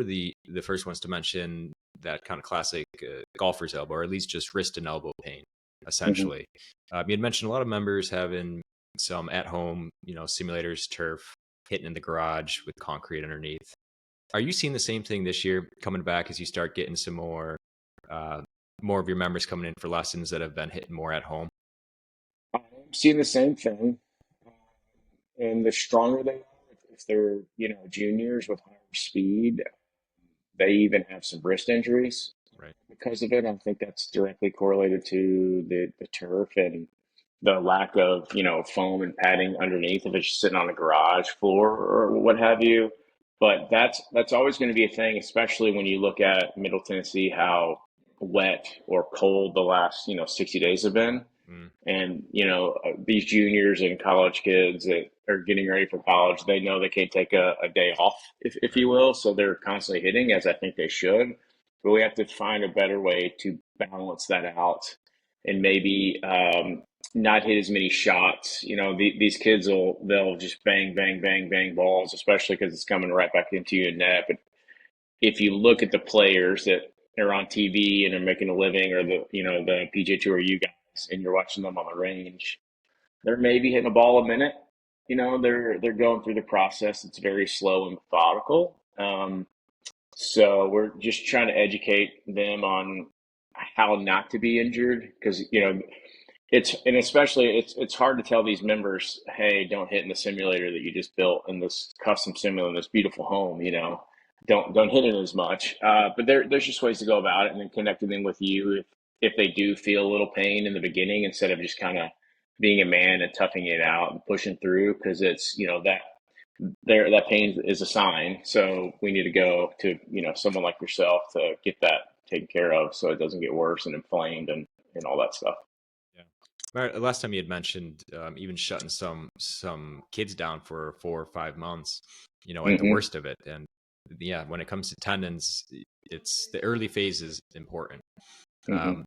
the first ones to mention that kind of classic golfer's elbow, or at least just wrist and elbow pain, Mhm. essentially. You had mentioned a lot of members having some at-home, simulators, turf, hitting in the garage with concrete underneath. Are you seeing the same thing this year coming back as you start getting some uh, more of your members coming in for lessons that have been hitting more at home? I'm seeing the same thing. And the stronger they are, if they're, juniors with higher speed, they even have some wrist injuries Right. because of it. I think that's directly correlated to the turf and the lack of, foam and padding underneath if it's just sitting on a garage floor or what have you. But that's always going to be a thing, especially when you look at Middle Tennessee, how wet or cold the last, 60 days have been. Mm, And, these juniors and college kids that are getting ready for college, they know they can't take a day off, if right. you will. So they're constantly hitting, as I think they should. But we have to find a better way to balance that out and maybe not hit as many shots. These kids they'll just bang, bang, bang, bang balls, especially because it's coming right back into your net. But if you look at the players that are on TV and are making a living, or the PGA Tour, you guys, and you're watching them on the range, they're maybe hitting a ball a minute. They're going through the process. It's very slow and methodical. So we're just trying to educate them on how not to be injured, because especially it's hard to tell these members, hey, don't hit in the simulator that you just built in this custom simulator in this beautiful home. Don't hit it as much. But there's just ways to go about it, and then connecting them with you if they do feel a little pain in the beginning, instead of just kind of being a man and toughing it out and pushing through, because it's that pain is a sign. So we need to go to someone like yourself to get that taken care of, so it doesn't get worse and inflamed and all that stuff. Yeah. Last time you had mentioned even shutting some kids down for 4 or 5 months, at the Hmm. worst of it. And yeah, when it comes to tendons, it's the early phase is important. Hmm.